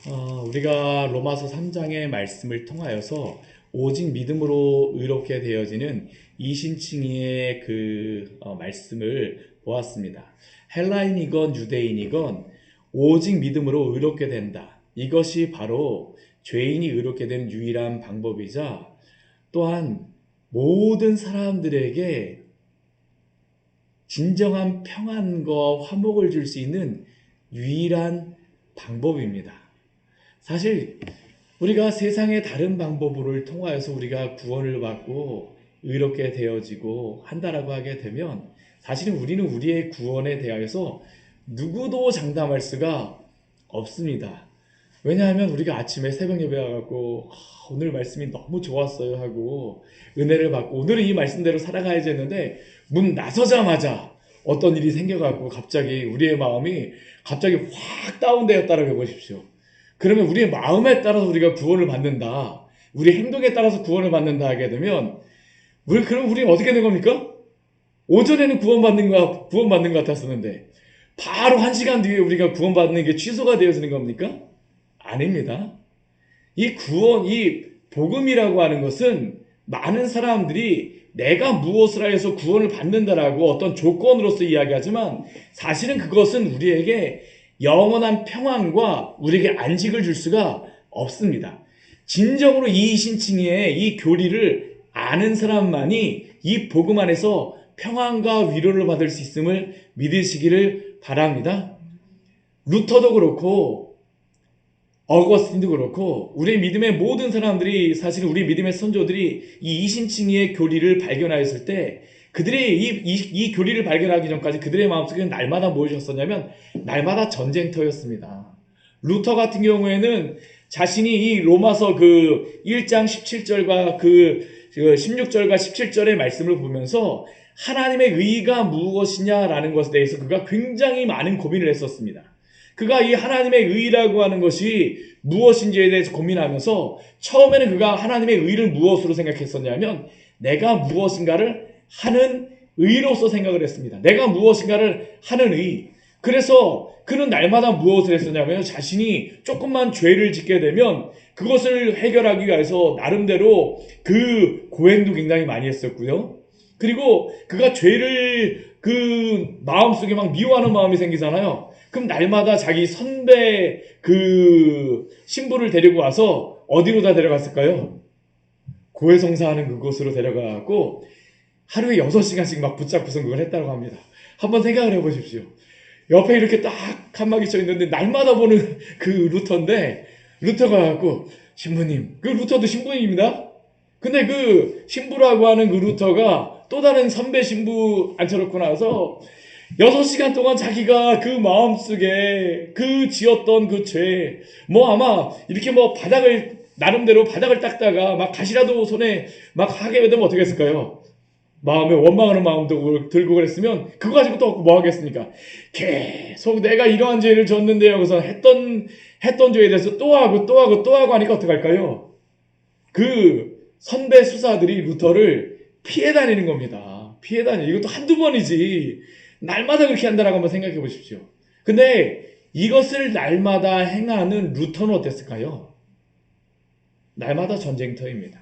우리가 로마서 3장의 말씀을 통하여서 오직 믿음으로 의롭게 되어지는 이신칭의의 말씀을 보았습니다. 헬라인이건 유대인이건 오직 믿음으로 의롭게 된다. 이것이 바로 죄인이 의롭게 되는 유일한 방법이자 또한 모든 사람들에게 진정한 평안과 화목을 줄 수 있는 유일한 방법입니다. 사실 우리가 세상의 다른 방법을 통하여서 우리가 구원을 받고 의롭게 되어지고 한다라고 하게 되면 사실은 우리는 우리의 구원에 대하여서 누구도 장담할 수가 없습니다. 왜냐하면 우리가 아침에 새벽 예배 와갖고 오늘 말씀이 너무 좋았어요 하고 은혜를 받고 오늘은 이 말씀대로 살아가야지 했는데 문 나서자마자 어떤 일이 생겨갖고 갑자기 우리의 마음이 갑자기 확 다운되었다라고 해보십시오. 그러면 우리의 마음에 따라서 우리가 구원을 받는다. 우리 행동에 따라서 구원을 받는다 하게 되면 그럼 우리는 어떻게 된 겁니까? 오전에는 구원받는 것 같았었는데 바로 1시간 뒤에 우리가 구원받는 게 취소가 되어지는 겁니까? 아닙니다. 이 복음이라고 하는 것은 많은 사람들이 내가 무엇을 하여서 구원을 받는다라고 어떤 조건으로서 이야기하지만 사실은 그것은 우리에게 영원한 평안과 우리에게 안식을 줄 수가 없습니다. 진정으로 이 신칭의의 이 교리를 아는 사람만이 이 복음 안에서 평안과 위로를 받을 수 있음을 믿으시기를 바랍니다. 루터도 그렇고 어거스틴도 그렇고 우리 믿음의 모든 사람들이 사실 우리 믿음의 선조들이 이 이신칭의의 교리를 발견하였을 때 그들이 이 교리를 발견하기 전까지 그들의 마음속에 날마다 무엇이었었냐면 날마다 전쟁터였습니다. 루터 같은 경우에는 자신이 이 로마서 1장 17절과 16절과 17절의 말씀을 보면서 하나님의 의의가 무엇이냐라는 것에 대해서 그가 굉장히 많은 고민을 했었습니다. 그가 이 하나님의 의의라고 하는 것이 무엇인지에 대해서 고민하면서 처음에는 그가 하나님의 의의를 무엇으로 생각했었냐면 내가 무엇인가를 하는 의로서 생각을 했습니다. 내가 무엇인가를 하는 의. 그래서 그는 날마다 무엇을 했었냐면 자신이 조금만 죄를 짓게 되면 그것을 해결하기 위해서 나름대로 고행도 굉장히 많이 했었고요. 그리고 그가 죄를 마음속에 막 미워하는 마음이 생기잖아요. 그럼 날마다 자기 선배 신부를 데리고 와서 어디로 다 데려갔을까요? 고해성사하는 그곳으로 데려가고 하루에 6시간씩 막 붙잡고서 그걸 했다고 합니다. 한번 생각을 해보십시오. 옆에 이렇게 딱 칸막이 쳐 있는데 날마다 보는 루터인데 루터가 갖고 신부님, 루터도 신부님입니다. 근데 신부라고 하는 루터가 또 다른 선배 신부 앉혀놓고 나서 6시간 동안 자기가 마음속에 지었던 죄, 아마 이렇게 나름대로 바닥을 닦다가 막 가시라도 손에 막 하게 되면 어떻게 했을까요? 마음에 원망하는 마음도 들고 그랬으면 그거 가지고 또 뭐 하겠습니까? 계속 내가 이러한 죄를 졌는데 여기서 했던 죄에 대해서 또 하고 하니까 어떡할까요? 선배 수사들이 루터를 피해 다니는 겁니다. 피해 다니. 이것도 한두 번이지. 날마다 그렇게 한다라고 한번 생각해 보십시오. 근데 이것을 날마다 행하는 루터는 어땠을까요? 날마다 전쟁터입니다.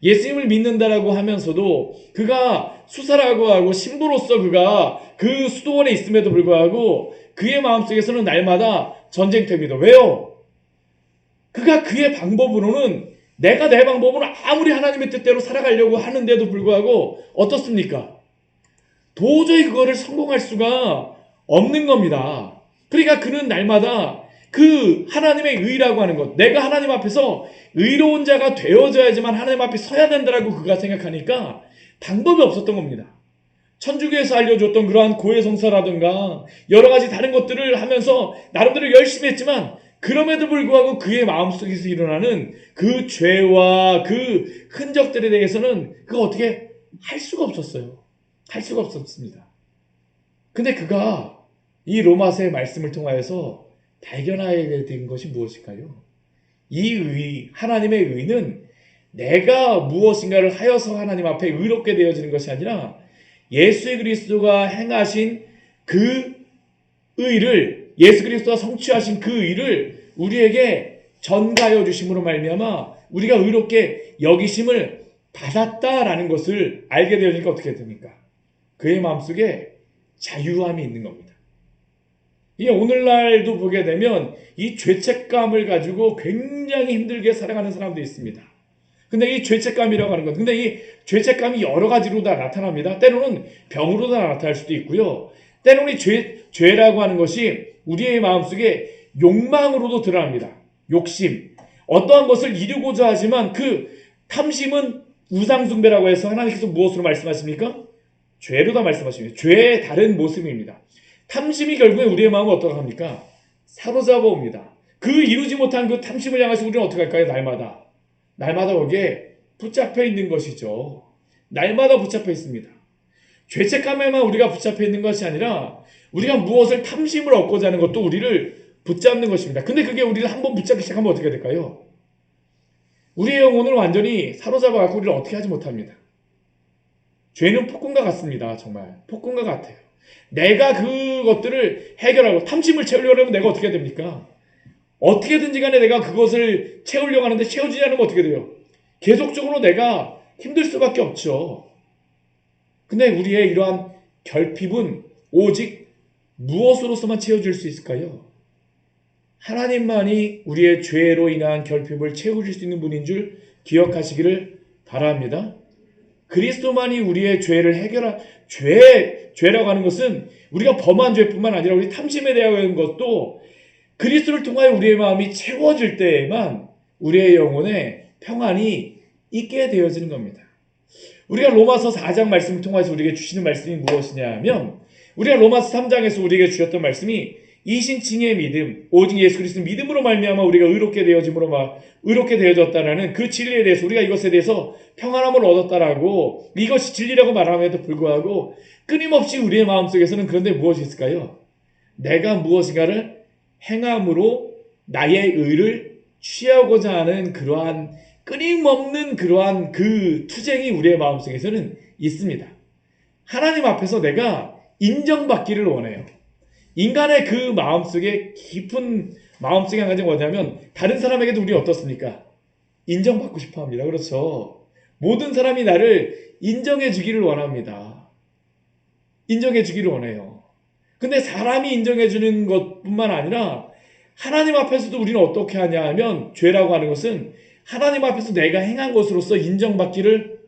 예수님을 믿는다라고 하면서도 그가 수사라고 하고 신부로서 그가 수도원에 있음에도 불구하고 그의 마음속에서는 날마다 전쟁터입니다. 왜요? 그의 방법으로는 내가 내 방법으로 아무리 하나님의 뜻대로 살아가려고 하는데도 불구하고 어떻습니까? 도저히 그거를 성공할 수가 없는 겁니다. 그러니까 그는 날마다 하나님의 의라고 하는 것, 내가 하나님 앞에서 의로운 자가 되어져야지만 하나님 앞에 서야 된다라고 그가 생각하니까 방법이 없었던 겁니다. 천주교에서 알려줬던 그러한 고해성사라든가 여러 가지 다른 것들을 하면서 나름대로 열심히 했지만 그럼에도 불구하고 그의 마음속에서 일어나는 죄와 흔적들에 대해서는 그가 어떻게 할 수가 없었어요. 할 수가 없었습니다. 근데 그가 이 로마서의 말씀을 통하여서 발견하게 된 것이 무엇일까요? 하나님의 의는 내가 무엇인가를 하여서 하나님 앞에 의롭게 되어지는 것이 아니라 예수 그리스도가 행하신 의를, 예수 그리스도가 성취하신 의를 우리에게 전가여 주심으로 말미암아 우리가 의롭게 여기심을 받았다라는 것을 알게 되니까 어떻게 됩니까? 그의 마음속에 자유함이 있는 겁니다. 이게 오늘날도 보게 되면 이 죄책감을 가지고 굉장히 힘들게 살아가는 사람도 있습니다. 근데 이 죄책감이라고 하는 건, 근데 이 죄책감이 여러 가지로 다 나타납니다. 때로는 병으로 다 나타날 수도 있고요. 때로는 죄라고 하는 것이 우리의 마음속에 욕망으로도 드러납니다. 욕심. 어떠한 것을 이루고자 하지만 그 탐심은 우상숭배라고 해서 하나님께서 무엇으로 말씀하십니까? 죄로 다 말씀하십니다. 죄의 다른 모습입니다. 탐심이 결국에 우리의 마음을 어떻게 합니까? 사로잡아 옵니다. 그 이루지 못한 그 탐심을 향해서 우리는 어떻게 할까요? 날마다 거기에 붙잡혀 있는 것이죠. 날마다 붙잡혀 있습니다. 죄책감에만 우리가 붙잡혀 있는 것이 아니라 우리가 무엇을 탐심을 얻고자 하는 것도 우리를 붙잡는 것입니다. 근데 그게 우리를 한번 붙잡기 시작하면 어떻게 될까요? 우리의 영혼을 완전히 사로잡아 갖고 우리를 어떻게 하지 못합니다. 죄는 폭군과 같습니다. 정말 폭군과 같아요. 내가 그것들을 해결하고 탐심을 채우려고 하면 내가 어떻게 됩니까? 어떻게든지 간에 내가 그것을 채우려고 하는데 채워지지 않으면 어떻게 돼요? 계속적으로 내가 힘들 수밖에 없죠. 근데 우리의 이러한 결핍은 오직 무엇으로서만 채워질 수 있을까요? 하나님만이 우리의 죄로 인한 결핍을 채워줄 수 있는 분인 줄 기억하시기를 바랍니다. 그리스도만이 우리의 죄를 해결한 죄라고 하는 것은 우리가 범한 죄뿐만 아니라 우리 탐심에 대한 것도 그리스도를 통하여 우리의 마음이 채워질 때에만 우리의 영혼에 평안이 있게 되어지는 겁니다. 우리가 로마서 4장 말씀을 통해서 우리에게 주시는 말씀이 무엇이냐면 우리가 로마서 3장에서 우리에게 주셨던 말씀이 이신칭의 믿음, 오직 예수 그리스도 믿음으로 말미암아 우리가 의롭게 되어졌다라는 그 진리에 대해서 우리가 이것에 대해서 평안함을 얻었다라고 이것이 진리라고 말함에도 불구하고 끊임없이 우리의 마음속에서는 그런데 무엇이 있을까요? 내가 무엇인가를 행함으로 나의 의를 취하고자 하는 그러한 끊임없는 그러한 그 투쟁이 우리의 마음속에서는 있습니다. 하나님 앞에서 내가 인정받기를 원해요. 인간의 그 마음속에 깊은 마음속에 한 가지가 뭐냐면 다른 사람에게도 우리 어떻습니까? 인정받고 싶어 합니다. 그렇죠? 모든 사람이 나를 인정해 주기를 원합니다. 인정해 주기를 원해요. 근데 사람이 인정해 주는 것뿐만 아니라 하나님 앞에서도 우리는 어떻게 하냐 하면 죄라고 하는 것은 하나님 앞에서 내가 행한 것으로서 인정받기를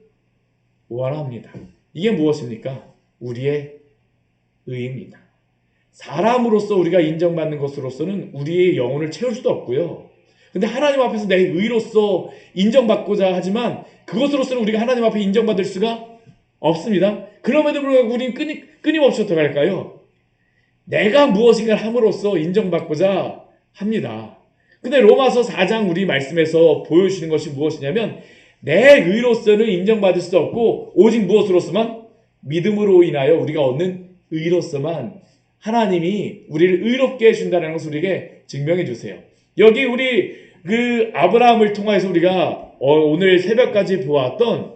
원합니다. 이게 무엇입니까? 우리의 의입니다. 사람으로서 우리가 인정받는 것으로서는 우리의 영혼을 채울 수도 없고요. 근데 하나님 앞에서 내 의로서 인정받고자 하지만 그것으로서는 우리가 하나님 앞에 인정받을 수가 없습니다. 그럼에도 불구하고 우리는 끊임없이 어떻게 할까요? 내가 무엇인가를 함으로써 인정받고자 합니다. 근데 로마서 4장 우리 말씀에서 보여주시는 것이 무엇이냐면 내 의로서는 인정받을 수 없고 오직 무엇으로서만? 믿음으로 인하여 우리가 얻는 의로서만 하나님이 우리를 의롭게 해준다는 것을 우리에게 증명해 주세요. 여기 우리 그 아브라함을 통해서 우리가 오늘 새벽까지 보았던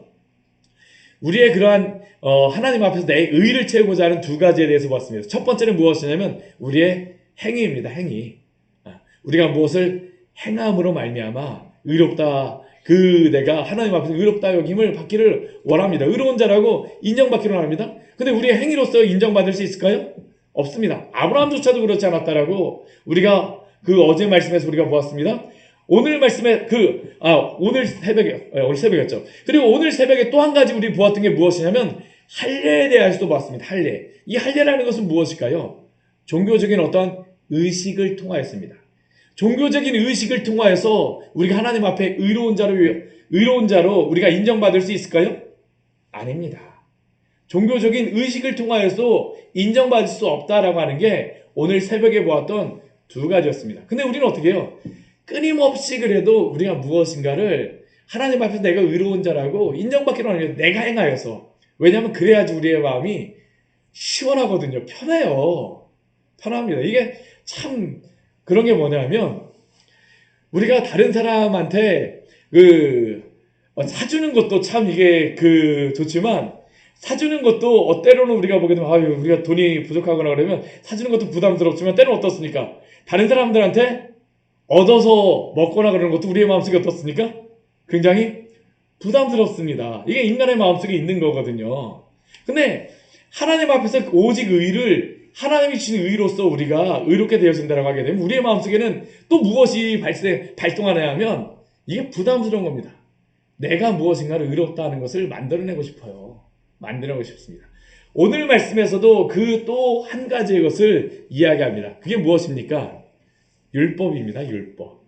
우리의 그러한 하나님 앞에서 내 의를 채우고자 하는 두 가지에 대해서 봤습니다. 첫 번째는 무엇이냐면 우리의 행위입니다. 행위. 우리가 무엇을 행함으로 말미암아 의롭다. 내가 하나님 앞에서 의롭다 여김을 받기를 원합니다. 의로운 자라고 인정받기를 원합니다. 근데 우리의 행위로서 인정받을 수 있을까요? 없습니다. 아브라함조차도 그렇지 않았다라고 우리가 그 어제 말씀에서 우리가 보았습니다. 오늘 말씀에 오늘 새벽이었죠. 그리고 오늘 새벽에 또 한 가지 우리 보았던 게 무엇이냐면 할례에 대해서도 보았습니다. 할례. 이 할례라는 것은 무엇일까요? 종교적인 어떤 의식을 통하였습니다. 종교적인 의식을 통하여서 우리가 하나님 앞에 의로운 자로 우리가 인정받을 수 있을까요? 아닙니다. 종교적인 의식을 통하여서 인정받을 수 없다라고 하는 게 오늘 새벽에 보았던 두 가지였습니다. 근데 우리는 어떻게 해요? 끊임없이 그래도 우리가 무엇인가를 하나님 앞에서 내가 의로운 자라고 인정받기로 하는 게 내가 행하여서. 왜냐하면 그래야지 우리의 마음이 시원하거든요. 편해요. 편합니다. 이게 참 그런 게 뭐냐면 우리가 다른 사람한테 사주는 것도 참 이게 좋지만 사주는 것도 때로는 우리가 보게 되면 우리가 돈이 부족하거나 그러면 사주는 것도 부담스럽지만 때로는 어떻습니까? 다른 사람들한테 얻어서 먹거나 그러는 것도 우리의 마음속에 어떻습니까? 굉장히 부담스럽습니다. 이게 인간의 마음속에 있는 거거든요. 근데 하나님 앞에서 오직 의를 하나님이 주신 의로서 우리가 의롭게 되어진다고 하게 되면 우리의 마음속에는 또 무엇이 발동하냐 하면 이게 부담스러운 겁니다. 내가 무엇인가를 의롭다 하는 것을 만들어내고 싶어요. 만들어내고 싶습니다. 오늘 말씀에서도 그 또 한 가지의 것을 이야기합니다. 그게 무엇입니까? 율법입니다. 율법.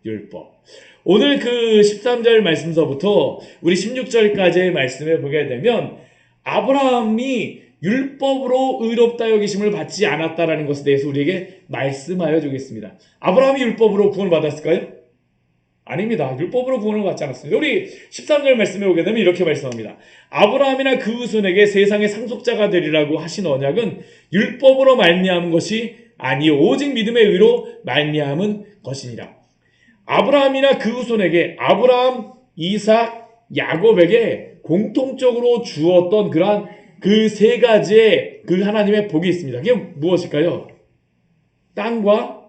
오늘 그 13절 말씀서부터 우리 16절까지의 말씀을 보게 되면 아브라함이 율법으로 의롭다 여기심을 받지 않았다라는 것에 대해서 우리에게 말씀하여 주겠습니다. 아브라함이 율법으로 구원을 받았을까요? 아닙니다. 율법으로 구원을 받지 않았습니다. 우리 13절 말씀에 오게 되면 이렇게 말씀합니다. 아브라함이나 그 후손에게 세상의 상속자가 되리라고 하신 언약은 율법으로 말미암은 것이 아니요 오직 믿음의 의로 말미암은 것이니라. 아브라함이나 그 후손에게 아브라함, 이삭, 야곱에게 공통적으로 주었던 그러한 그 세 가지의 그 하나님의 복이 있습니다. 그게 무엇일까요? 땅과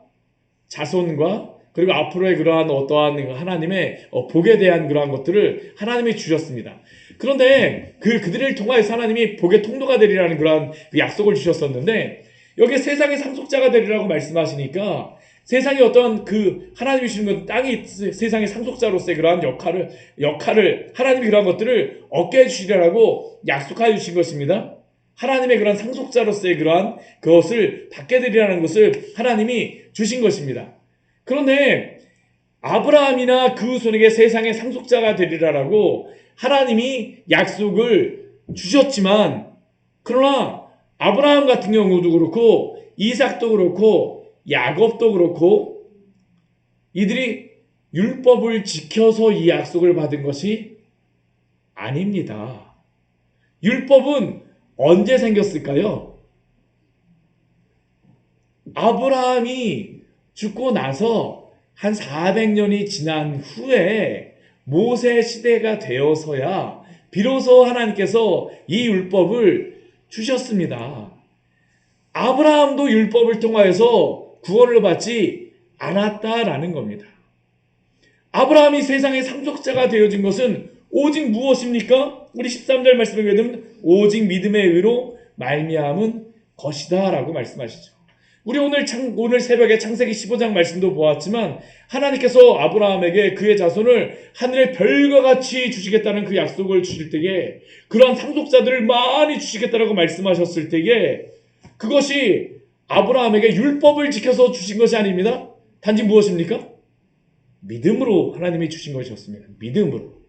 자손과 그리고 앞으로의 그러한 어떠한 하나님의 복에 대한 그러한 것들을 하나님이 주셨습니다. 그런데 그들을 통하여서 하나님이 복의 통로가 되리라는 그러한 그 약속을 주셨었는데 여기 세상의 상속자가 되리라고 말씀하시니까 세상에 어떤 그 하나님이 주신 것 땅이 세상의 상속자로서의 그러한 역할을 하나님이 그러한 것들을 얻게 해주시리라고 약속하여 주신 것입니다. 하나님의 그러한 상속자로서의 그러한 그것을 받게 되리라는 것을 하나님이 주신 것입니다. 그런데 아브라함이나 그 후손에게 세상의 상속자가 되리라라고 하나님이 약속을 주셨지만 그러나 아브라함 같은 경우도 그렇고 이삭도 그렇고 야곱도 그렇고 이들이 율법을 지켜서 이 약속을 받은 것이 아닙니다. 율법은 언제 생겼을까요? 아브라함이 죽고 나서 한 400년이 지난 후에 모세 시대가 되어서야 비로소 하나님께서 이 율법을 주셨습니다. 아브라함도 율법을 통하여서 구원을 받지 않았다라는 겁니다. 아브라함이 세상의 상속자가 되어진 것은 오직 무엇입니까? 우리 13절 말씀에 보게 되면 오직 믿음의 의로 말미암은 것이다 라고 말씀하시죠. 우리 오늘 새벽에 창세기 15장 말씀도 보았지만 하나님께서 아브라함에게 그의 자손을 하늘의 별과 같이 주시겠다는 그 약속을 주실 때에 그러한 상속자들을 많이 주시겠다라고 말씀하셨을 때에 그것이 아브라함에게 율법을 지켜서 주신 것이 아닙니다. 단지 무엇입니까? 믿음으로 하나님이 주신 것이었습니다. 믿음으로.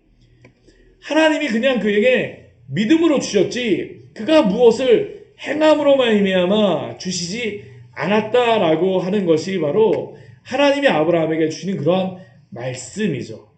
하나님이 그냥 그에게 믿음으로 주셨지 그가 무엇을 행함으로 말미암아 주시지 않았다라고 하는 것이 바로 하나님이 아브라함에게 주시는 그러한 말씀이죠.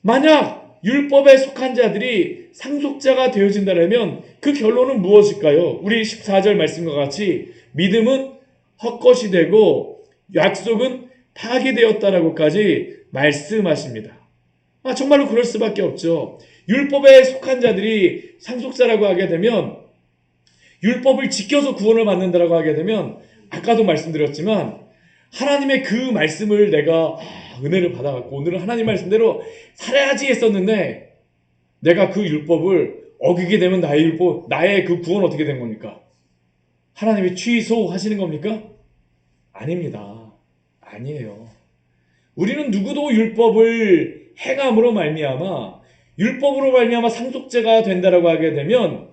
만약 율법에 속한 자들이 상속자가 되어진다면 그 결론은 무엇일까요? 우리 14절 말씀과 같이 믿음은 헛것이 되고 약속은 파기되었다라고까지 말씀하십니다. 정말로 그럴 수밖에 없죠. 율법에 속한 자들이 상속자라고 하게 되면 율법을 지켜서 구원을 받는다라고 하게 되면 아까도 말씀드렸지만 하나님의 그 말씀을 내가 은혜를 받아갖고 오늘은 하나님 말씀대로 살아야지 했었는데 내가 그 율법을 어기게 되면 나의 그 구원 어떻게 된 겁니까? 하나님이 취소하시는 겁니까? 아닙니다. 아니에요. 우리는 누구도 율법을 행함으로 말미암아 율법으로 말미암아 상속자가 된다라고 하게 되면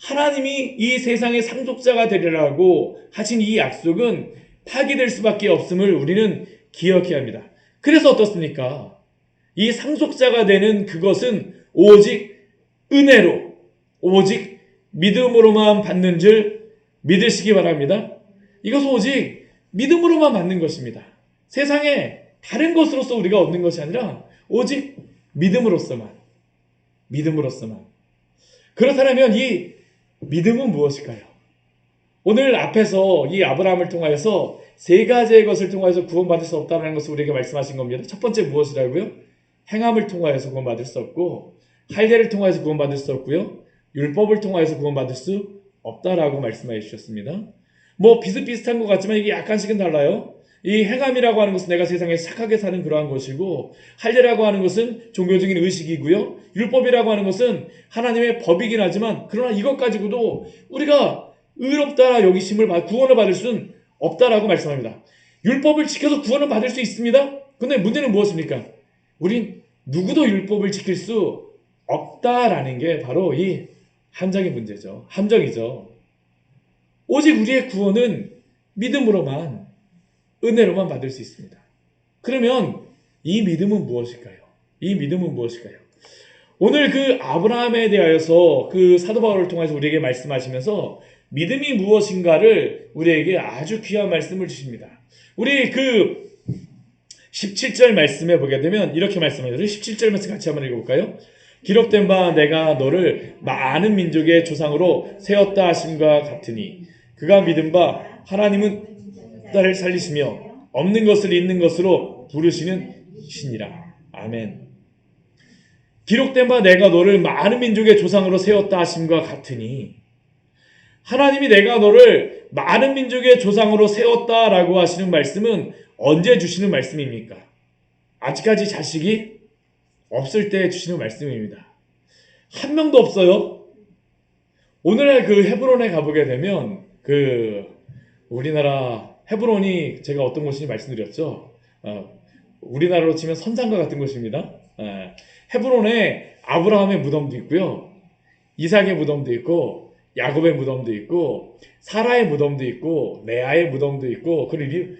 하나님이 이 세상의 상속자가 되리라고 하신 이 약속은 파기될 수밖에 없음을 우리는 기억해야 합니다. 그래서 어떻습니까? 이 상속자가 되는 그것은 오직 은혜로 오직 믿음으로만 받는 줄 믿으시기 바랍니다. 이것은 오직 믿음으로만 받는 것입니다. 세상에 다른 것으로서 우리가 얻는 것이 아니라 오직 믿음으로서만. 그렇다면 이 믿음은 무엇일까요? 오늘 앞에서 이 아브라함을 통하여서 세 가지의 것을 통하여서 구원받을 수 없다는 것을 우리에게 말씀하신 겁니다. 첫 번째 무엇이라고요? 행함을 통하여서 구원받을 수 없고 할례를 통하여서 구원받을 수 없고요. 율법을 통하여서 구원받을 수 없다라고 말씀해 주셨습니다. 뭐 비슷비슷한 것 같지만 이게 약간씩은 달라요. 이 행함이라고 하는 것은 내가 세상에 착하게 사는 그러한 것이고, 할례라고 하는 것은 종교적인 의식이고요. 율법이라고 하는 것은 하나님의 법이긴 하지만 그러나 이것 가지고도 우리가 의롭다 여기심을 구원을 받을 수는 없다라고 말씀합니다. 율법을 지켜서 구원을 받을 수 있습니다. 근데 문제는 무엇입니까? 우린 누구도 율법을 지킬 수 없다라는 게 바로 이 함정의 문제죠. 함정이죠. 오직 우리의 구원은 믿음으로만, 은혜로만 받을 수 있습니다. 그러면 이 믿음은 무엇일까요? 이 믿음은 무엇일까요? 오늘 그 아브라함에 대하여서 그 사도 바울을 통해서 우리에게 말씀하시면서 믿음이 무엇인가를 우리에게 아주 귀한 말씀을 주십니다. 우리 그 17절 말씀에 보게 되면 이렇게 말씀합니다. 17절 말씀 같이 한번 읽어볼까요? 기록된 바 내가 너를 많은 민족의 조상으로 세웠다 하심과 같으니 그가 믿은 바 하나님은 나를 살리시며 없는 것을 있는 것으로 부르시는 신이라. 아멘. 기록된 바 내가 너를 많은 민족의 조상으로 세웠다 하심과 같으니, 하나님이 내가 너를 많은 민족의 조상으로 세웠다라고 하시는 말씀은 언제 주시는 말씀입니까? 아직까지 자식이 없을 때 주시는 말씀입니다. 한 명도 없어요. 오늘날 그 헤브론에 가보게 되면 우리나라 헤브론이 제가 어떤 곳인지 말씀드렸죠. 우리나라로 치면 선산과 같은 곳입니다. 헤브론에 아브라함의 무덤도 있고요, 이삭의 무덤도 있고, 야곱의 무덤도 있고, 사라의 무덤도 있고, 레아의 무덤도 있고, 그리고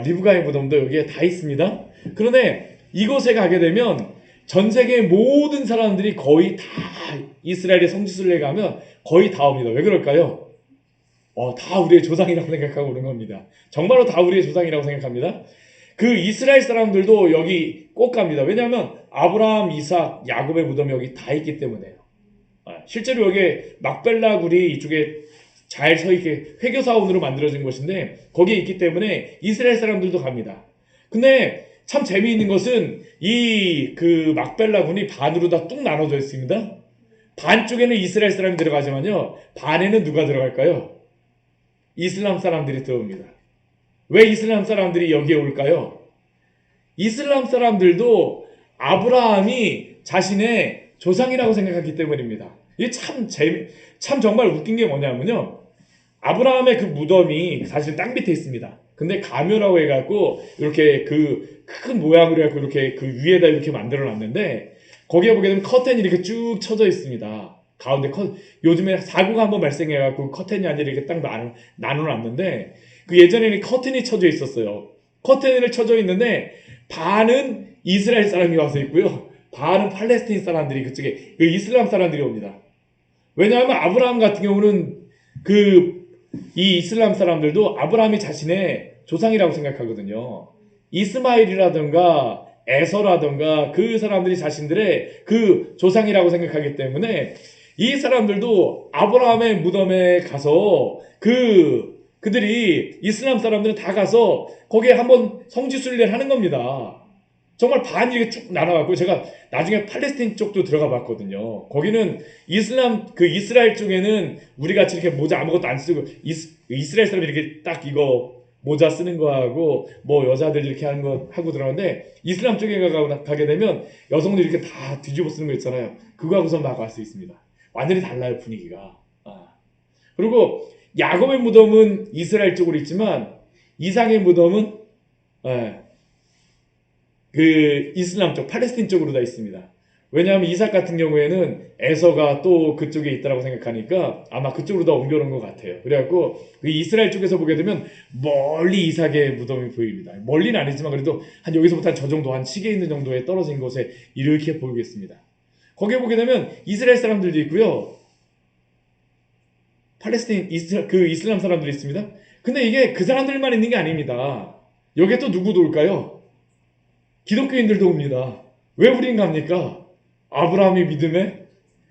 리브가의 무덤도 여기에 다 있습니다. 그런데 이곳에 가게 되면 전 세계 모든 사람들이 거의 다 이스라엘의 성지순례에 가면 거의 다 옵니다. 왜 그럴까요? 다 우리의 조상이라고 생각하고 오는 겁니다. 정말로 다 우리의 조상이라고 생각합니다. 그 이스라엘 사람들도 여기 꼭 갑니다. 왜냐하면 아브라함, 이삭, 야곱의 무덤이 여기 다 있기 때문에요. 실제로 여기 막벨라 굴이 이쪽에 잘 서 있게 회교사원으로 만들어진 곳인데 거기에 있기 때문에 이스라엘 사람들도 갑니다. 근데 참 재미있는 것은 이 막벨라 굴이 반으로 다 뚝 나눠져 있습니다. 반쪽에는 이스라엘 사람이 들어가지만요, 반에는 누가 들어갈까요? 이슬람 사람들이 들어옵니다. 왜 이슬람 사람들이 여기에 올까요? 이슬람 사람들도 아브라함이 자신의 조상이라고 생각했기 때문입니다. 이게 참 정말 웃긴 게 뭐냐면요, 아브라함의 그 무덤이 사실 땅 밑에 있습니다. 근데 가묘라고 해갖고 이렇게 큰 모양으로 해갖고 이렇게 그 위에다 이렇게 만들어 놨는데, 거기에 보게 되면 커튼이 이렇게 쭉 쳐져 있습니다. 가운데 요즘에 사고가 한번 발생해갖고 커튼이 아니라 이렇게 딱 나눠놨는데, 예전에는 커튼이 쳐져 있었어요. 커튼을 쳐져 있는데 반은 이스라엘 사람이 와서 있고요, 반은 팔레스타인 사람들이 그쪽에 이슬람 사람들이 옵니다. 왜냐하면 아브라함 같은 경우는 이 이슬람 사람들도 아브라함이 자신의 조상이라고 생각하거든요. 이스마일이라든가 에서라든가 그 사람들이 자신들의 조상이라고 생각하기 때문에 이 사람들도 아브라함의 무덤에 가서 그들이 이슬람 사람들은 다 가서 거기에 한번 성지순례를 하는 겁니다. 정말 반이 이렇게 쭉 나눠갖고, 제가 나중에 팔레스타인 쪽도 들어가 봤거든요. 거기는 이스라엘 쪽에는 우리 같이 이렇게 모자 아무것도 안 쓰고, 이스라엘 사람이 이렇게 딱 이거 모자 쓰는 거하고, 뭐 여자들 이렇게 하는 거 하고 들어가는데, 이슬람 쪽에 가게 되면 여성들 이렇게 다 뒤집어 쓰는 거 있잖아요. 그거 하고서 막 갈 수 있습니다. 완전히 달라요, 분위기가. 그리고 야곱의 무덤은 이스라엘 쪽으로 있지만, 이삭의 무덤은 이슬람 쪽, 팔레스타인 쪽으로 다 있습니다. 왜냐하면 이삭 같은 경우에는 에서가 또 그쪽에 있다라고 생각하니까 아마 그쪽으로 다 옮겨놓은 것 같아요. 그래갖고 이스라엘 쪽에서 보게 되면 멀리 이삭의 무덤이 보입니다. 멀리는 아니지만 그래도 여기서부터 저 정도, 한 시계 있는 정도에 떨어진 곳에 이렇게 보이겠습니다. 거기에 보게 되면 이스라엘 사람들도 있고요, 팔레스타인 이슬람 사람들이 있습니다. 근데 이게 그 사람들만 있는 게 아닙니다. 여기에 또 누구도 올까요? 기독교인들도 옵니다. 왜 우린 갑니까? 아브라함이 믿음의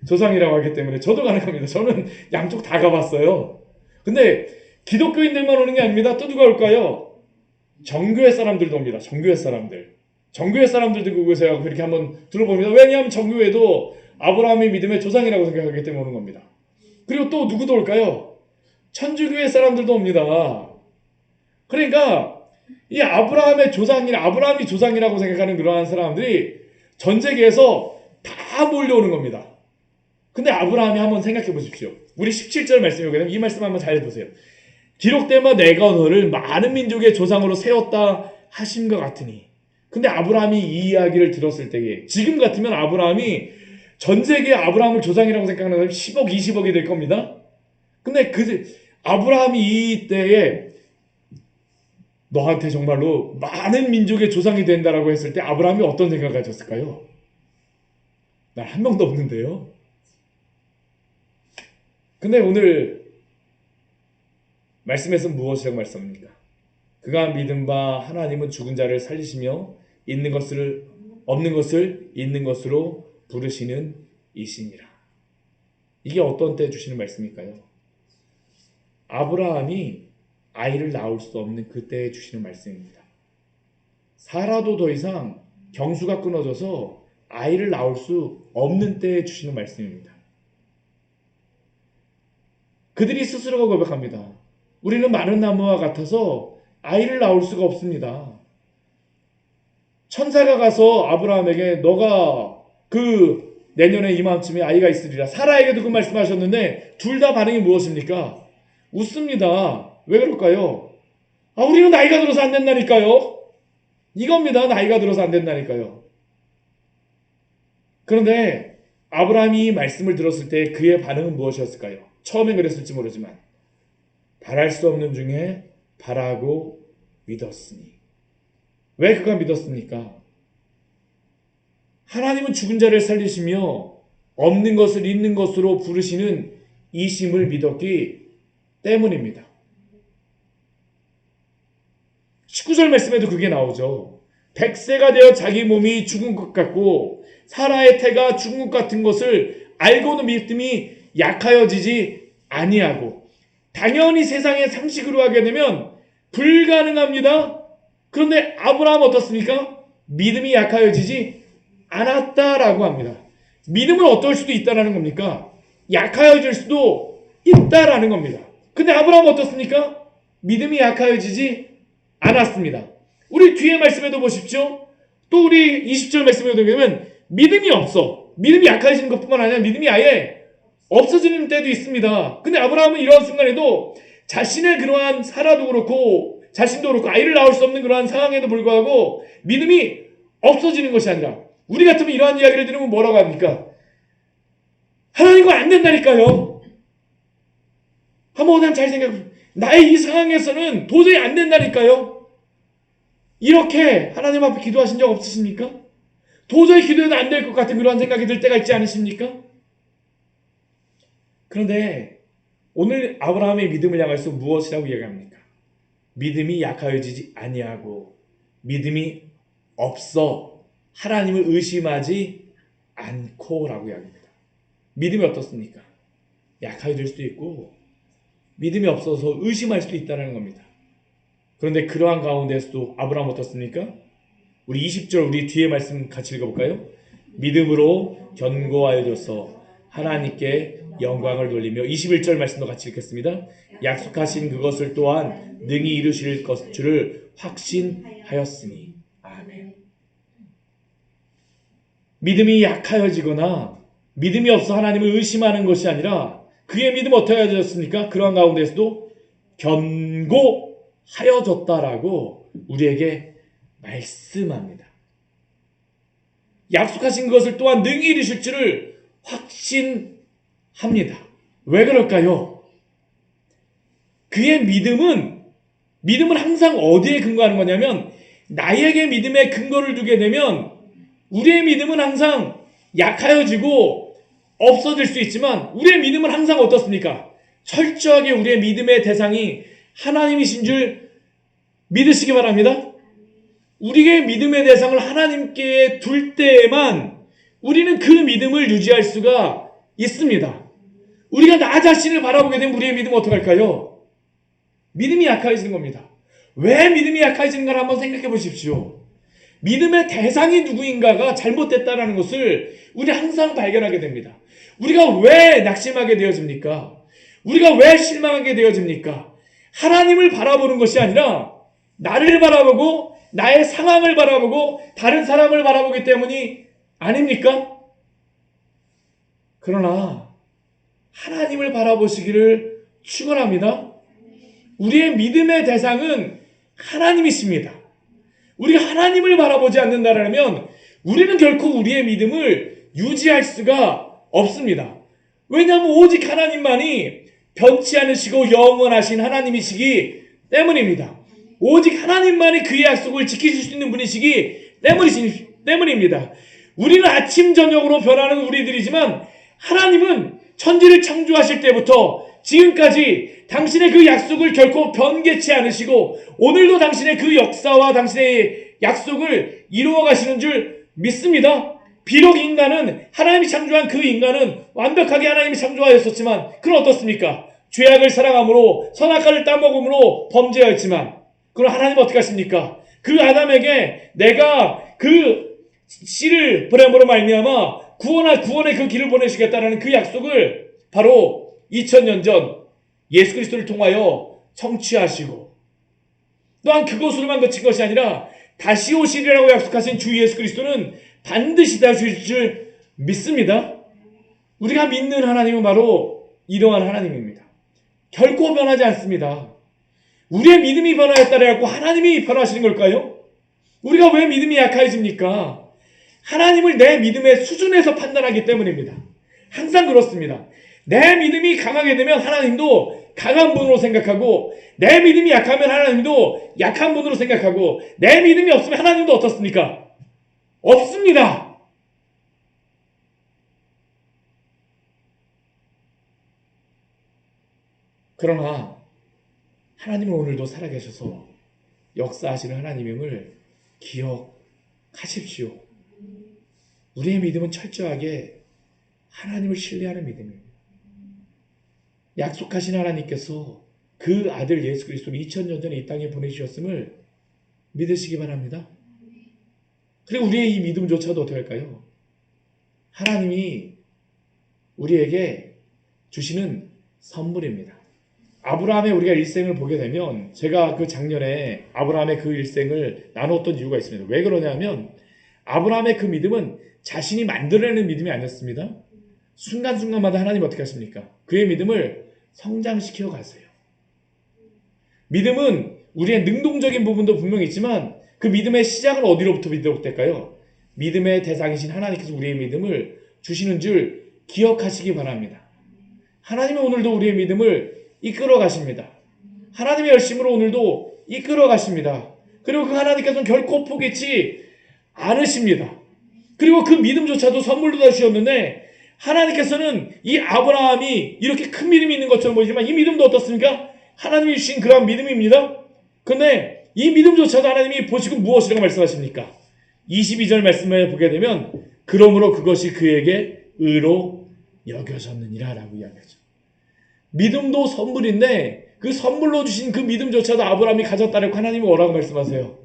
조상이라고 하기 때문에. 저도 가는 겁니다. 저는 양쪽 다 가봤어요. 근데 기독교인들만 오는 게 아닙니다. 또 누가 올까요? 정교회 사람들도 옵니다. 정교회 사람들도 그곳에 이렇게 한번 둘러봅니다. 왜냐하면 정교회도 아브라함이 믿음의 조상이라고 생각하기 때문에 오는 겁니다. 그리고 또 누구도 올까요? 천주교회 사람들도 옵니다. 그러니까 이 아브라함이 조상이라고 생각하는 그러한 사람들이 전 세계에서 다 몰려오는 겁니다. 근데 아브라함이 한번 생각해 보십시오. 우리 17절 말씀이 오게 되면 이 말씀 한번 잘 보세요. 기록된 바 내가 너를 많은 민족의 조상으로 세웠다 하신 것 같으니. 근데 아브라함이 이 이야기를 들었을 때에 지금 같으면 아브라함이 전 세계에 아브라함을 조상이라고 생각하는 사람이 10억, 20억이 될 겁니다. 근데 아브라함이 이때에 너한테 정말로 많은 민족의 조상이 된다라고 했을 때 아브라함이 어떤 생각을 가졌을까요? 난 한 명도 없는데요. 근데 오늘 말씀에서 무엇이라고 말씀합니까? 그가 믿은 바 하나님은 죽은 자를 살리시며 있는 것을 없는 것을 있는 것으로 부르시는 이시니라. 이게 어떤 때 주시는 말씀일까요? 아브라함이 아이를 낳을 수 없는 그때에 주시는 말씀입니다. 사라도 더 이상 경수가 끊어져서 아이를 낳을 수 없는 때에 주시는 말씀입니다. 그들이 스스로가 고백합니다. 우리는 마른 나무와 같아서 아이를 낳을 수가 없습니다. 천사가 가서 아브라함에게 너가 내년에 이맘쯤에 아이가 있으리라. 사라에게도 그 말씀하셨는데 둘 다 반응이 무엇입니까? 웃습니다. 왜 그럴까요? 우리는 나이가 들어서 안 된다니까요. 이겁니다. 나이가 들어서 안 된다니까요. 그런데 아브라함이 이 말씀을 들었을 때 그의 반응은 무엇이었을까요? 처음엔 그랬을지 모르지만 바랄 수 없는 중에 바라고 믿었으니. 왜 그가 믿었습니까? 하나님은 죽은 자를 살리시며 없는 것을 있는 것으로 부르시는 이심을 믿었기 때문입니다. 19절 말씀에도 그게 나오죠. 100세가 되어 자기 몸이 죽은 것 같고 사라의 태가 죽은 것 같은 것을 알고도 믿음이 약하여지지 아니하고. 당연히 세상의 상식으로 하게 되면 불가능합니다. 그런데 아브라함은 어떻습니까? 믿음이 약하여지지 않았다라고 합니다. 믿음은 어떨 수도 있다라는 겁니까? 약하여질 수도 있다라는 겁니다. 근데 아브라함은 어떻습니까? 믿음이 약하여지지 않았습니다. 우리 뒤에 말씀에도 보십시오. 또 우리 20절 말씀에 보면 믿음이 없어. 믿음이 약해지는 것뿐만 아니라 믿음이 아예 없어지는 때도 있습니다. 근데 아브라함은 이러한 순간에도 자신의 그러한 사라도 그렇고 자신도 그렇고 아이를 낳을 수 없는 그러한 상황에도 불구하고 믿음이 없어지는 것이 아니라 우리 같으면 이러한 이야기를 들으면 뭐라고 합니까? 하나님과 안 된다니까요. 한번 잘 생각해. 나의 이 상황에서는 도저히 안 된다니까요. 이렇게 하나님 앞에 기도하신 적 없으십니까? 도저히 기도해도 안 될 것 같은 그런 생각이 들 때가 있지 않으십니까? 그런데 오늘 아브라함의 믿음을 향해서 무엇이라고 이야기합니까? 믿음이 약하여지지 아니하고 믿음이 없어 하나님을 의심하지 않고라고 이야기합니다. 믿음이 어떻습니까? 약하여질 수도 있고 믿음이 없어서 의심할 수도 있다는 겁니다. 그런데 그러한 가운데서도 아브라함 어떻습니까? 우리 20절 우리 뒤에 말씀 같이 읽어볼까요? 믿음으로 견고하여져서 하나님께 영광을 돌리며 21절 말씀도 같이 읽겠습니다. 약속하신 그것을 또한 능히 이루실 줄을 확신하였으니. 아멘. 믿음이 약하여지거나 믿음이 없어 하나님을 의심하는 것이 아니라 그의 믿음은 어떻게 하여졌습니까? 그러한 가운데서도 견고하여졌다라고 우리에게 말씀합니다. 약속하신 것을 또한 능히 이루실 줄을 확신합니다. 왜 그럴까요? 그의 믿음은 항상 어디에 근거하는 거냐면 나에게 믿음의 근거를 두게 되면 우리의 믿음은 항상 약하여지고 없어질 수 있지만 우리의 믿음은 항상 어떻습니까? 철저하게 우리의 믿음의 대상이 하나님이신 줄 믿으시기 바랍니다. 우리의 믿음의 대상을 하나님께 둘 때에만 우리는 그 믿음을 유지할 수가 있습니다. 우리가 나 자신을 바라보게 되면 우리의 믿음은 어떻게 할까요? 믿음이 약해지는 겁니다. 왜 믿음이 약해지는가를 한번 생각해 보십시오. 믿음의 대상이 누구인가가 잘못됐다는 것을 우리 항상 발견하게 됩니다. 우리가 왜 낙심하게 되어집니까? 우리가 왜 실망하게 되어집니까? 하나님을 바라보는 것이 아니라 나를 바라보고 나의 상황을 바라보고 다른 사람을 바라보기 때문이 아닙니까? 그러나 하나님을 바라보시기를 축원합니다. 우리의 믿음의 대상은 하나님이십니다. 우리가 하나님을 바라보지 않는다면 우리는 결코 우리의 믿음을 유지할 수가 없습니다. 왜냐하면 오직 하나님만이 변치 않으시고 영원하신 하나님이시기 때문입니다. 오직 하나님만이 그의 약속을 지키실 수 있는 분이시기 때문입니다. 우리는 아침 저녁으로 변하는 우리들이지만 하나님은 천지를 창조하실 때부터 지금까지 당신의 그 약속을 결코 변개치 않으시고 오늘도 당신의 그 역사와 당신의 약속을 이루어 가시는 줄 믿습니다. 비록 인간은 하나님이 창조한 그 인간은 완벽하게 하나님이 창조하였었지만 그건 어떻습니까? 죄악을 사랑함으로 선악과를 따먹음으로 범죄하였지만 그럼 하나님은 어떻게 하십니까? 그 아담에게 내가 그 씨를 보냄으로 말미암아 구원의 그 길을 보내시겠다라는 그 약속을 바로 2000년 전 예수 그리스도를 통하여 성취하시고 또한 그것으로만 그친 것이 아니라 다시 오시리라고 약속하신 주 예수 그리스도는 반드시 다시 오실 줄 믿습니다. 우리가 믿는 하나님은 바로 이러한 하나님입니다. 결코 변하지 않습니다. 우리의 믿음이 변화했다고 해서 하나님이 변화하시는 걸까요? 우리가 왜 믿음이 약해집니까? 하나님을 내 믿음의 수준에서 판단하기 때문입니다. 항상 그렇습니다. 내 믿음이 강하게 되면 하나님도 강한 분으로 생각하고 내 믿음이 약하면 하나님도 약한 분으로 생각하고 내 믿음이 없으면 하나님도 어떻습니까? 없습니다. 그러나 하나님은 오늘도 살아계셔서 역사하시는 하나님임을 기억하십시오. 우리의 믿음은 철저하게 하나님을 신뢰하는 믿음입니다. 약속하신 하나님께서 그 아들 예수 그리스도를 2000년 전에 이 땅에 보내주셨음을 믿으시기 바랍니다. 그리고 우리의 이 믿음조차도 어떻게 할까요? 하나님이 우리에게 주시는 선물입니다. 아브라함의 우리가 일생을 보게 되면 제가 그 작년에 아브라함의 그 일생을 나눴던 이유가 있습니다. 왜 그러냐면 아브라함의 그 믿음은 자신이 만들어내는 믿음이 아니었습니다. 순간순간마다 하나님 어떻게 하십니까? 그의 믿음을 성장시켜 가세요. 믿음은 우리의 능동적인 부분도 분명히 있지만 그 믿음의 시작은 어디로부터 비롯될까요? 믿음의 대상이신 하나님께서 우리의 믿음을 주시는 줄 기억하시기 바랍니다. 하나님은 오늘도 우리의 믿음을 이끌어 가십니다. 하나님의 열심으로 오늘도 이끌어 가십니다. 그리고 그 하나님께서는 결코 포기치 않으십니다. 그리고 그 믿음조차도 선물로 다 주셨는데 하나님께서는 이 아브라함이 이렇게 큰 믿음이 있는 것처럼 보이지만 이 믿음도 어떻습니까? 하나님이 주신 그러한 믿음입니다. 그런데 이 믿음조차도 하나님이 보시고 무엇이라고 말씀하십니까? 22절 말씀을 보게 되면 그러므로 그것이 그에게 의로 여겨졌느니라 라고 이야기하죠. 믿음도 선물인데 그 선물로 주신 그 믿음조차도 아브라함이 가졌다라고 하나님이 뭐라고 말씀하세요?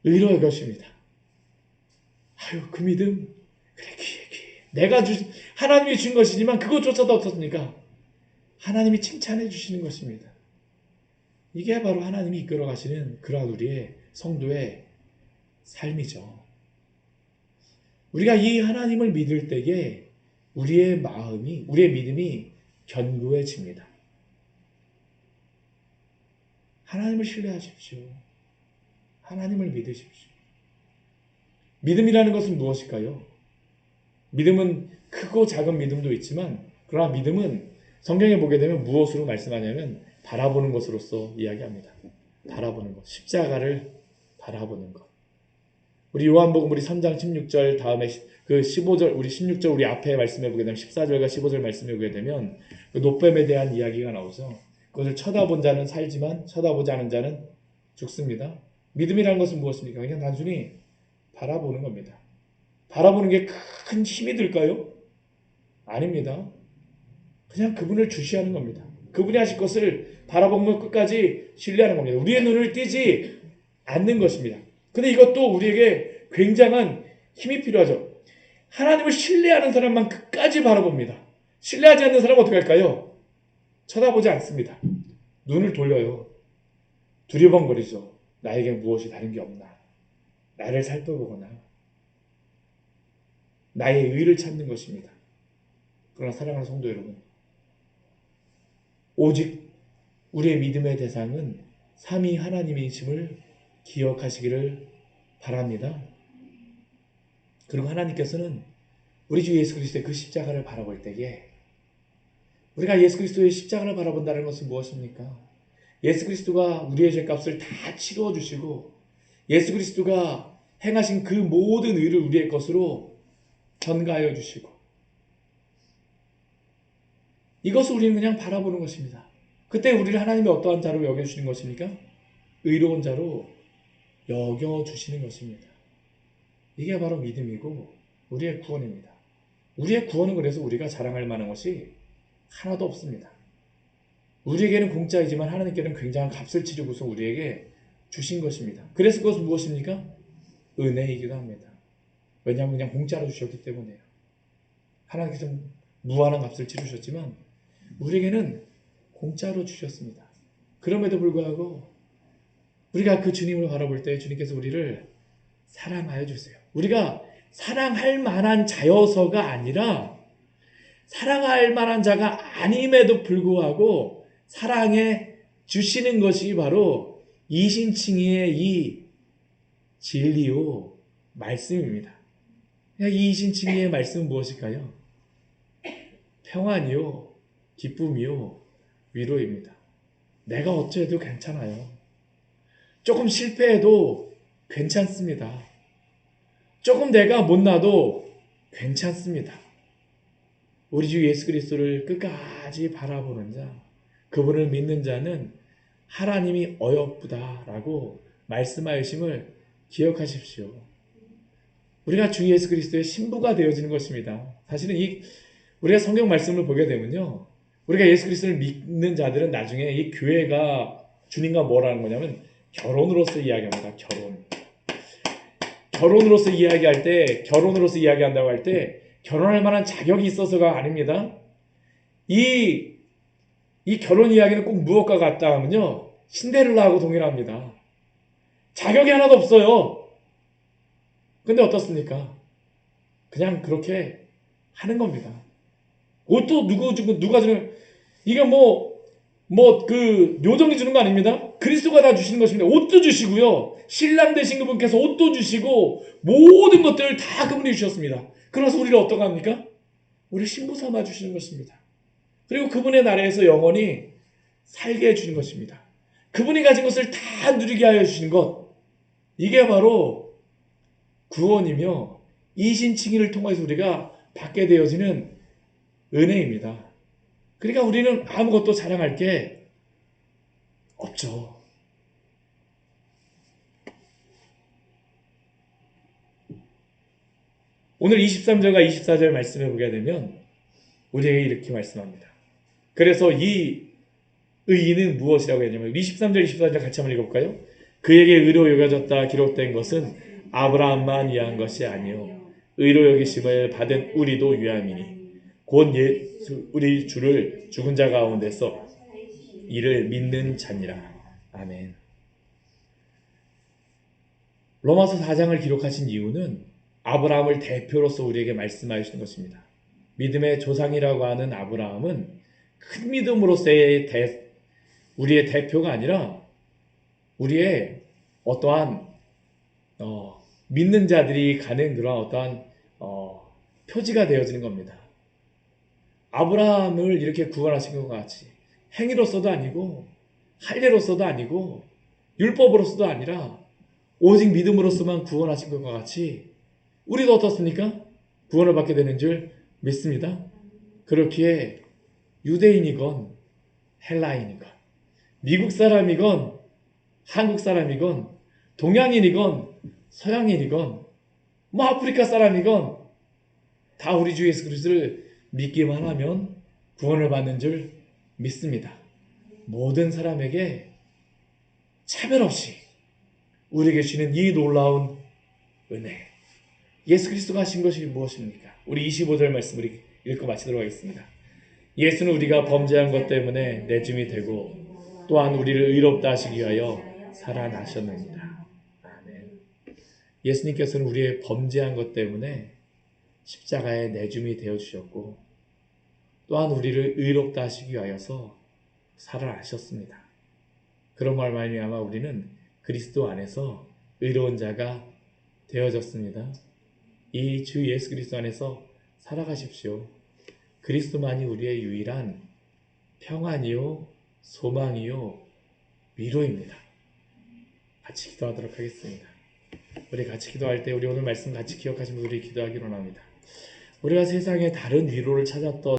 의로 여겨십니다. 아유 그 믿음 그래 귀해. 내가 하나님이 주신 것이지만 그것조차도 어떻습니까? 하나님이 칭찬해 주시는 것입니다. 이게 바로 하나님이 이끌어 가시는 그러한 우리의 성도의 삶이죠. 우리가 이 하나님을 믿을 때에 우리의 마음이, 우리의 믿음이 견고해집니다. 하나님을 신뢰하십시오. 하나님을 믿으십시오. 믿음이라는 것은 무엇일까요? 믿음은 크고 작은 믿음도 있지만 그러나 믿음은 성경에 보게 되면 무엇으로 말씀하냐면 바라보는 것으로서 이야기합니다. 바라보는 것. 십자가를 바라보는 것. 우리 요한복음 우리 3장 16절 다음에 그 15절 우리 16절 우리 앞에 말씀해 보게 되면 14절과 15절 말씀해 보게 되면 그 노뱀에 대한 이야기가 나오죠. 그것을 쳐다본 자는 살지만 쳐다보지 않은 자는 죽습니다. 믿음이라는 것은 무엇입니까? 그냥 단순히 바라보는 겁니다. 바라보는 게 큰 힘이 들까요? 아닙니다. 그냥 그분을 주시하는 겁니다. 그분이 하실 것을 바라보면 끝까지 신뢰하는 겁니다. 우리의 눈을 띄지 않는 것입니다. 근데 이것도 우리에게 굉장한 힘이 필요하죠. 하나님을 신뢰하는 사람만 끝까지 바라봅니다. 신뢰하지 않는 사람은 어떻게 할까요? 쳐다보지 않습니다. 눈을 돌려요. 두리번거리죠. 나에게 무엇이 다른 게 없나. 나를 살펴보거나 나의 의를 찾는 것입니다. 그러나 사랑하는 성도 여러분, 오직 우리의 믿음의 대상은 삼위 하나님이심을 기억하시기를 바랍니다. 그리고 하나님께서는 우리 주 예수 그리스도의 그 십자가를 바라볼 때에, 우리가 예수 그리스도의 십자가를 바라본다는 것은 무엇입니까? 예수 그리스도가 우리의 죄값을 다 치루어 주시고 예수 그리스도가 행하신 그 모든 의를 우리의 것으로 전가하여 주시고, 이것을 우리는 그냥 바라보는 것입니다. 그때 우리를 하나님이 어떠한 자로 여겨주시는 것입니까? 의로운 자로 여겨주시는 것입니다. 이게 바로 믿음이고 우리의 구원입니다. 우리의 구원은 그래서 우리가 자랑할 만한 것이 하나도 없습니다. 우리에게는 공짜이지만 하나님께는 굉장한 값을 치르고서 우리에게 주신 것입니다. 그래서 그것은 무엇입니까? 은혜이기도 합니다. 왜냐하면 그냥 공짜로 주셨기 때문에요. 하나님께서 무한한 값을 치르셨지만 우리에게는 공짜로 주셨습니다. 그럼에도 불구하고 우리가 그 주님을 바라볼 때 주님께서 우리를 사랑하여 주세요. 우리가 사랑할 만한 자여서가 아니라 사랑할 만한 자가 아님에도 불구하고 사랑해 주시는 것이 바로 이신칭의의 이 진리요 말씀입니다. 이 이신칭의의 말씀은 무엇일까요? 평안이요, 기쁨이요, 위로입니다. 내가 어째도 괜찮아요. 조금 실패해도 괜찮습니다. 조금 내가 못나도 괜찮습니다. 우리 주 예수 그리스도를 끝까지 바라보는 자, 그분을 믿는 자는 하나님이 어여쁘다라고 말씀하심을 기억하십시오. 우리가 주 예수 그리스도의 신부가 되어지는 것입니다. 사실은 우리가 성경 말씀을 보게 되면요, 우리가 예수 그리스도를 믿는 자들은 나중에 이 교회가 주님과 뭐라는 거냐면 결혼으로서 이야기합니다. 결혼으로서 이야기한다고 할 때 결혼할 만한 자격이 있어서가 아닙니다. 이 결혼 이야기는 꼭 무엇과 같다 하면요, 신데렐라하고 동일합니다. 자격이 하나도 없어요. 근데 어떻습니까? 그냥 그렇게 하는 겁니다. 옷도 누가 주는, 이게 묘정이 주는 거 아닙니다. 그리스도가 다 주시는 것입니다. 옷도 주시고요, 신랑 되신 그분께서 옷도 주시고 모든 것들을 다 그분이 주셨습니다. 그래서 우리를 어떻게 합니까? 우리를 신부 삼아 주시는 것입니다. 그리고 그분의 나라에서 영원히 살게 해주는 것입니다. 그분이 가진 것을 다 누리게 하여 주시는 것, 이게 바로 구원이며 이신칭의를 통해서 우리가 받게 되어지는 은혜입니다. 그러니까 우리는 아무것도 자랑할 게 없죠. 오늘 23절과 24절 말씀을 보게 되면 우리에게 이렇게 말씀합니다. 그래서 이 의인은 무엇이라고 했냐면 23절, 24절 같이 한번 읽어볼까요? 그에게 의로 여겨졌다 기록된 것은 아브라함만 위한 것이 아니요 의로 여기심을 받은 우리도 위함이니 곧 예수 우리 주를 죽은 자 가운데서 이를 믿는 자니라. 아멘. 로마서 4장을 기록하신 이유는 아브라함을 대표로서 우리에게 말씀하시는 것입니다. 믿음의 조상이라고 하는 아브라함은 큰 믿음으로서의 우리의 대표가 아니라 우리의 어떠한 믿는 자들이 가는 그런 어떠한 표지가 되어지는 겁니다. 아브라함을 이렇게 구원하신 것과 같이 행위로서도 아니고 할례로서도 아니고 율법으로서도 아니라 오직 믿음으로서만 구원하신 것과 같이 우리도 어떻습니까? 구원을 받게 되는 줄 믿습니다. 그렇기에 유대인이건 헬라인이건 미국 사람이건 한국 사람이건 동양인이건 서양인이건 아프리카 사람이건 다 우리 주 예수 그리스도를 믿기만 하면 구원을 받는 줄 믿습니다. 모든 사람에게 차별 없이 우리에게 주시는 이 놀라운 은혜, 예수 그리스도가 하신 것이 무엇입니까? 우리 25절 말씀을 읽고 마치도록 하겠습니다. 예수는 우리가 범죄한 것 때문에 내줌이 되고 또한 우리를 의롭다 하시기 위하여 살아나셨느니라. 아멘. 예수님께서는 우리의 범죄한 것 때문에 십자가에 내줌이 되어 주셨고 또한 우리를 의롭다 하시기 위하여서 살아나셨습니다. 그런 말미암아 우리는 그리스도 안에서 의로운 자가 되어졌습니다. 이 주 예수 그리스도 안에서 살아가십시오. 그리스도만이 우리의 유일한 평안이요, 소망이요, 위로입니다. 같이 기도하도록 하겠습니다. 우리 같이 기도할 때 우리 오늘 말씀 같이 기억하시면서 우리 기도하기로 합니다. 우리가 세상에 다른 위로를 찾았던